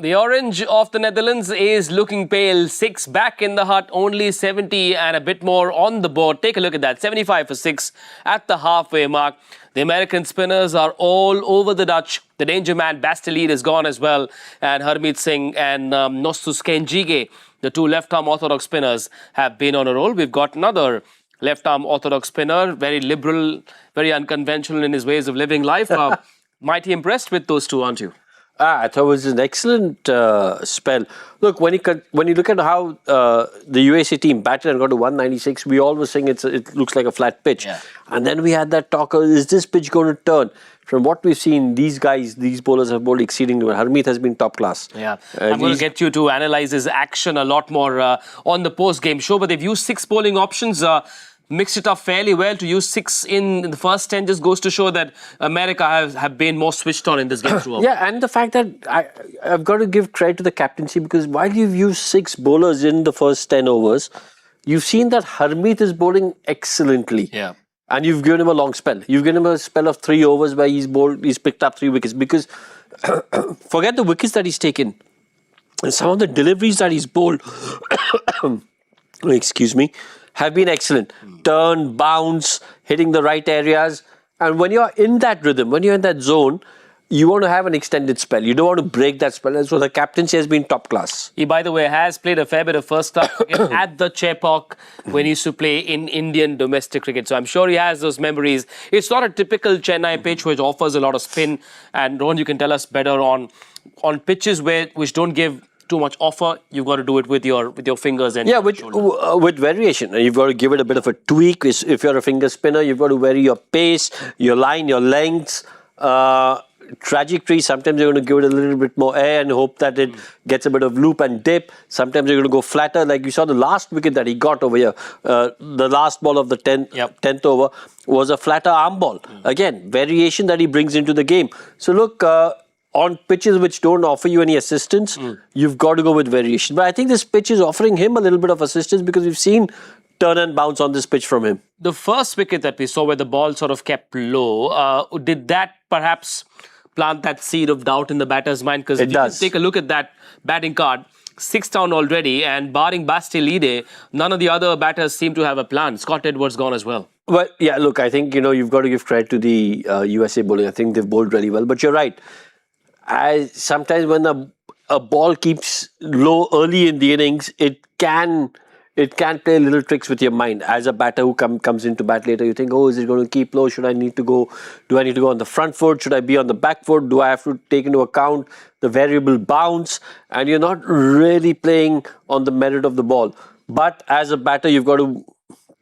the orange of the Netherlands is looking pale. 6 back in the hut, only 70 and a bit more on the board. Take a look at that. 75 for 6 at the halfway mark. The American spinners are all over the Dutch. The danger man Bastille is gone as well. And Harmeet Singh and Nostus Kenjige, the two left-arm orthodox spinners, have been on a roll. We've got another left-arm orthodox spinner, very liberal, very unconventional in his ways of living life. Mighty impressed with those two, aren't you? I thought it was an excellent spell. Look, when you look at how the USA team batted and got to 196, we all were saying it looks like a flat pitch. Yeah. And then we had that talk of, is this pitch going to turn? From what we've seen, these bowlers have bowled exceedingly well. Harmeet has been top class. Yeah, I'm going to get you to analyze his action a lot more on the post-game show. But they've used 6 bowling options. Mixed it up fairly well. To use 6 in the first 10 just goes to show that America have been more switched on in this game throughout. Yeah, and the fact that I've got to give credit to the captaincy, because while you've used 6 bowlers in the first 10 overs, you've seen that Harmeet is bowling excellently. Yeah. And you've given him a long spell. You've given him a spell of 3 overs where he's picked up 3 wickets. Because forget the wickets that he's taken. And some of the deliveries that he's bowled, excuse me, have been excellent. Turn, bounce, hitting the right areas. And when you're in that rhythm, when you're in that zone, you want to have an extended spell. You don't want to break that spell. And so the captaincy has been top class. He, by the way, has played a fair bit of first class cricket at the Chepauk when he used to play in Indian domestic cricket. So I'm sure he has those memories. It's not a typical Chennai pitch which offers a lot of spin. And Rohan, you can tell us better on pitches which don't give too much offer. You've got to do it with your fingers and with variation. You've got to give it a bit of a tweak. If you're a finger spinner, you've got to vary your pace, your line, your lengths, trajectory. Sometimes you're going to give it a little bit more air and hope that it gets a bit of loop and dip. Sometimes you're going to go flatter, like you saw the last wicket that he got over here. The last ball of the 10th over was a flatter arm ball. Again, variation that he brings into the game. So look, on pitches which don't offer you any assistance, you've got to go with variation. But I think this pitch is offering him a little bit of assistance, because we've seen turn and bounce on this pitch from him. The first wicket that we saw where the ball sort of kept low, did that perhaps plant that seed of doubt in the batter's mind? Because it does. Take a look at that batting card. 6 down already, and barring Bastille, none of the other batters seem to have a plan. Scott Edwards gone as well. Well, yeah, look, I think, you've got to give credit to the USA bowling. I think they've bowled really well. But you're right. Sometimes when a ball keeps low early in the innings, it can play little tricks with your mind. As a batter who comes into bat later, you think, oh, is it going to keep low? Do I need to go on the front foot? Should I be on the back foot? Do I have to take into account the variable bounce? And you're not really playing on the merit of the ball. But as a batter, you've got to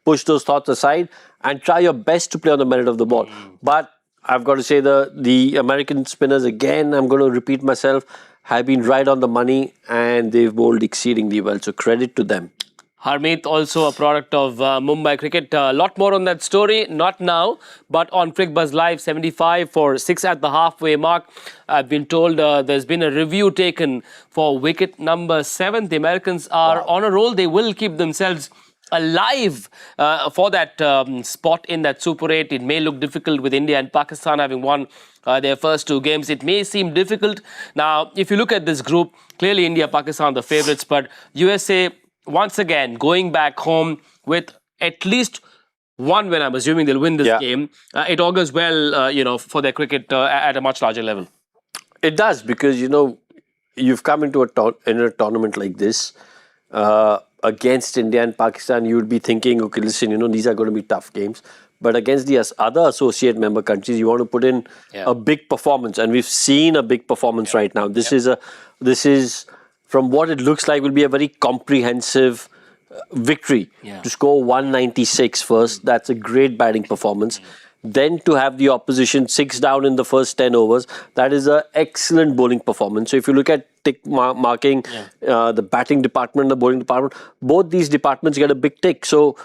push those thoughts aside and try your best to play on the merit of the ball. But I've got to say the American spinners, again, I'm going to repeat myself, have been right on the money, and they've bowled exceedingly well. So credit to them. Harmeet, also a product of Mumbai cricket. A lot more on that story, not now, but on Cricbuzz Live, 75 for 6 at the halfway mark. I've been told there's been a review taken for wicket number 7. The Americans are on a roll. They will keep themselves alive for that spot in that Super 8. It may look difficult with India and Pakistan having won their first 2 games. It may seem difficult. Now, if you look at this group, clearly India, Pakistan the favourites, but USA once again going back home with at least one win. I'm assuming they'll win this game. It augurs well, for their cricket at a much larger level. It does, because, you've come into a tournament like this, against India and Pakistan, you would be thinking, okay, listen, these are going to be tough games. But against the other associate member countries, you want to put in a big performance. And we've seen a big performance right now. This is, from what it looks like, will be a very comprehensive victory. To score 196 first, that's a great batting performance. Then to have the opposition 6 down in the first 10 overs, that is an excellent bowling performance. So if you look at tick marking, the batting department and the bowling department, both these departments get a big tick. So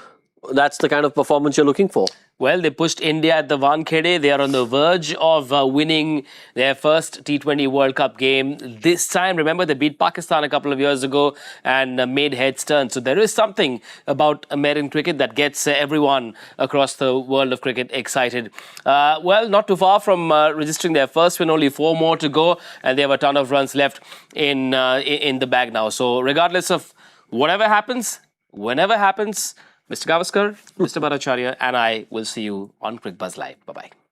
that's the kind of performance you're looking for. Well, they pushed India at the Wankhede. They are on the verge of winning their first T20 World Cup game. This time, remember, they beat Pakistan a couple of years ago and made heads turn. So there is something about American cricket that gets everyone across the world of cricket excited. Well, not too far from registering their first win, only 4 more to go, and they have a ton of runs left in the bag now. So regardless of whatever happens, whenever happens, Mr. Gavaskar, Mr. Bhattacharya, and I will see you on Cricbuzz Live. Bye-bye.